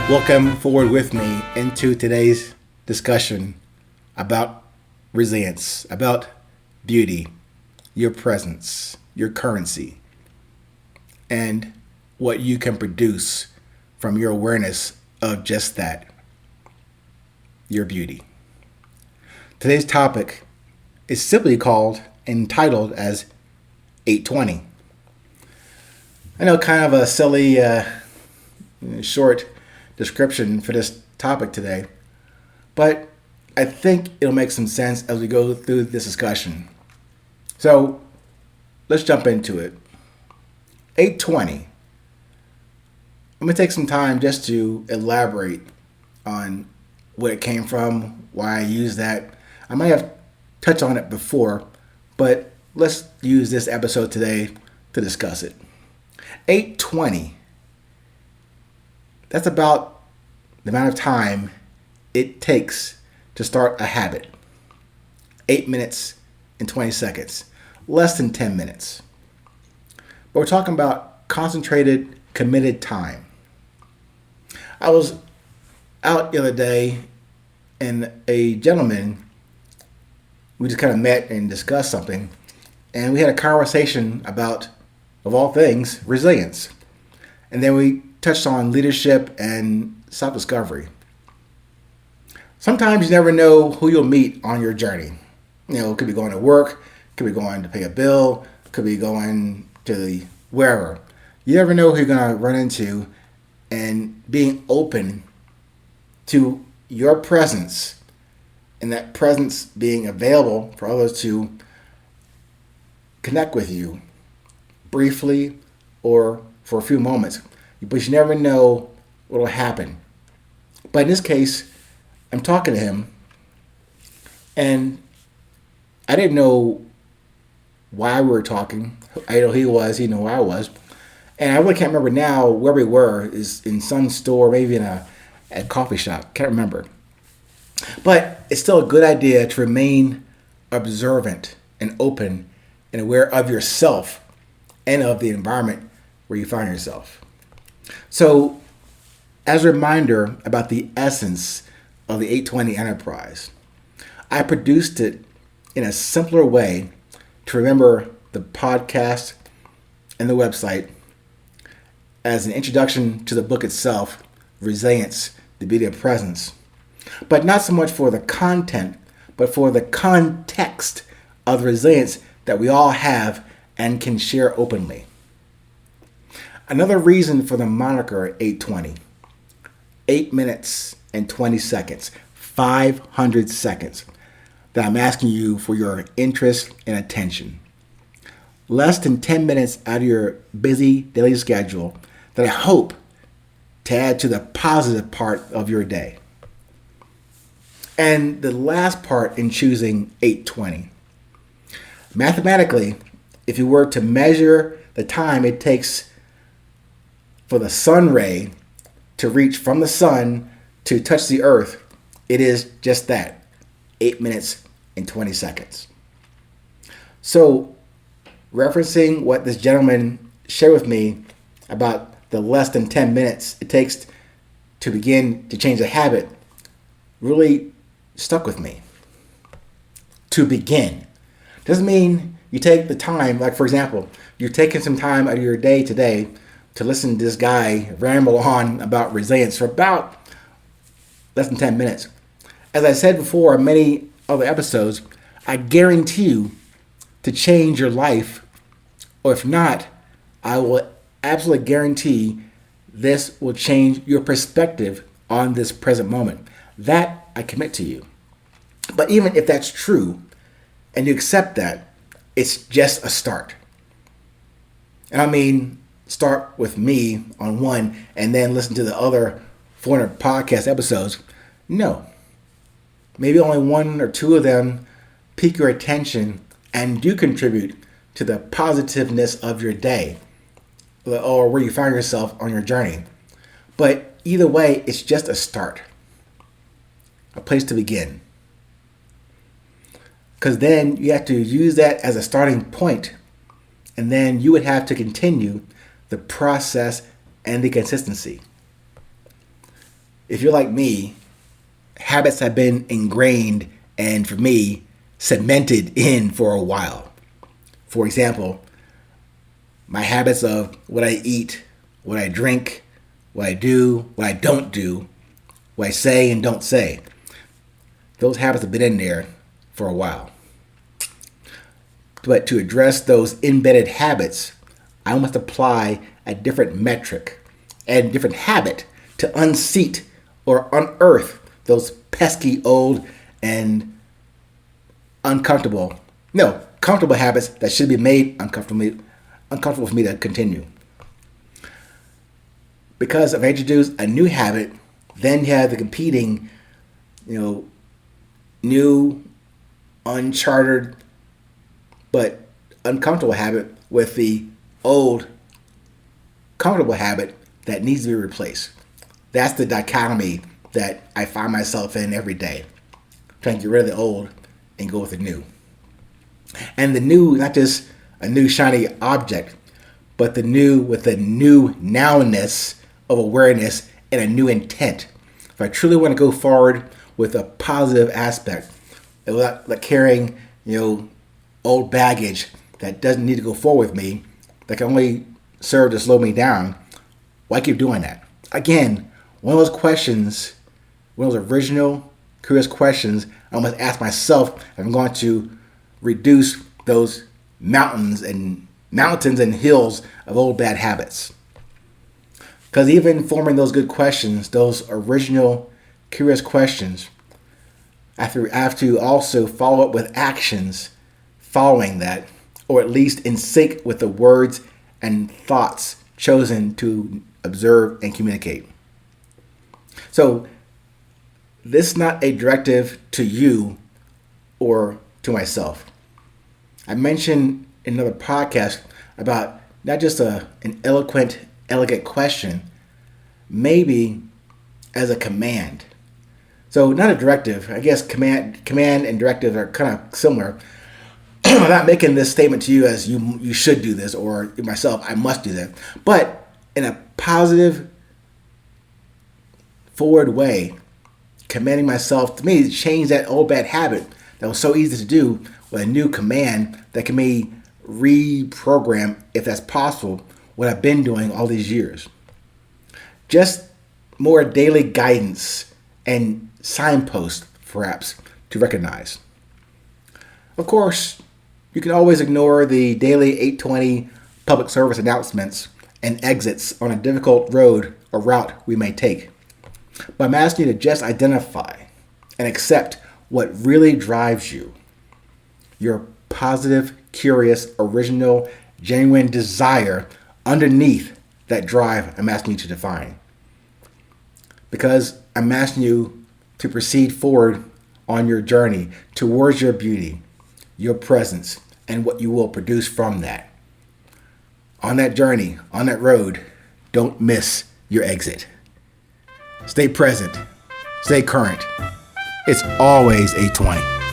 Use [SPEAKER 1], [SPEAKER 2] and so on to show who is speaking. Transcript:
[SPEAKER 1] Welcome forward with me into today's discussion about resilience, about beauty, your presence, your currency, and what you can produce from your awareness of just that, your beauty. Today's topic is simply called, entitled as 820. I know, kind of a silly, short description for this topic today, but I think it'll make some sense as we go through this discussion. So let's jump into it. 820. I'm going to take some time just to elaborate on where it came from, why I use that. I might have touched on it before, but let's use this episode today to discuss it. 820. That's about the amount of time it takes to start a habit. 8 minutes and 20 seconds. Less than 10 minutes. But we're talking about concentrated, committed time. I was out the other day and a gentleman, we just kind of met and discussed something, and we had a conversation about, of all things, resilience. And then we touched on leadership and self-discovery. Sometimes you never know who you'll meet on your journey. It could be going to work, could be going to pay a bill, could be going to wherever. You never know who you're going to run into, and being open to your presence, and that presence being available for others to connect with you briefly or for a few moments. But you never know what will happen. But in this case, I'm talking to him, and I didn't know why we were talking. I know he was, he knew who I was. And I really can't remember now where we were, is in some store, maybe in a coffee shop. Can't remember. But it's still a good idea to remain observant and open and aware of yourself and of the environment where you find yourself. So, as a reminder about the essence of the 820 enterprise, I produced it in a simpler way to remember the podcast and the website as an introduction to the book itself, Resilience, the Beauty of Presence. But not so much for the content, but for the context of the resilience that we all have and can share openly. Another reason for the moniker 820. 8 minutes and 20 seconds. 500 seconds that I'm asking you for your interest and attention. Less than 10 minutes out of your busy daily schedule that I hope to add to the positive part of your day. And the last part in choosing 820. Mathematically, if you were to measure the time it takes for the sun ray to reach from the sun to touch the earth, it is just that, 8 minutes and 20 seconds. So, referencing what this gentleman shared with me about the less than 10 minutes it takes to begin to change a habit, really stuck with me. To begin. Doesn't mean you take the time, like for example, you're taking some time out of your day today to listen to this guy ramble on about resilience for about less than 10 minutes. As I said before in many other episodes, I guarantee you to change your life, or if not, I will absolutely guarantee this will change your perspective on this present moment. That I commit to you. But even if that's true, and you accept that, it's just a start. And I mean, start with me on one and then listen to the other 400 podcast episodes. No. Maybe only one or two of them pique your attention and do contribute to the positiveness of your day or where you find yourself on your journey. But either way, it's just a start, a place to begin. Because then you have to use that as a starting point, and then you would have to continue the process and the consistency. if you're like me, habits have been ingrained and, for me, cemented in for a while. For example, my habits of what I eat, what I drink, what I do, what I don't do, what I say and don't say. Those habits have been in there for a while. But to address those embedded habits, I must apply a different metric and different habit to unseat or unearth those pesky old and comfortable habits that should be made uncomfortable for me to continue. Because if I introduce a new habit, then you have the competing, new, uncharted, but uncomfortable habit with the old, comfortable habit that needs to be replaced. That's the dichotomy that I find myself in every day. Trying to get rid of the old and go with the new. And the new, not just a new shiny object, but the new with a new nowness of awareness and a new intent. If I truly want to go forward with a positive aspect, without carrying, old baggage that doesn't need to go forward with me, that can only serve to slow me down, why keep doing that? Again, one of those original, curious questions I must ask myself if I'm going to reduce those mountains and hills of old bad habits. Because even forming those good questions, those original, curious questions, I have to also follow up with actions following that, or at least in sync with the words and thoughts chosen to observe and communicate. So this is not a directive to you or to myself. I mentioned in another podcast about not just an eloquent, elegant question, maybe as a command. So not a directive. I guess command and directive are kind of similar. I'm not making this statement to you as you should do this, or myself, I must do that. But in a positive, forward way, commanding myself to me to change that old bad habit that was so easy to do with a new command that can be reprogram, if that's possible, what I've been doing all these years. Just more daily guidance and signposts, perhaps, to recognize. Of course, you can always ignore the daily 820 public service announcements and exits on a difficult road or route we may take. But I'm asking you to just identify and accept what really drives you. Your positive, curious, original, genuine desire underneath that drive I'm asking you to define. Because I'm asking you to proceed forward on your journey towards your beauty, your presence, and what you will produce from that. On that journey, on that road, don't miss your exit. Stay present. Stay current. It's always 820.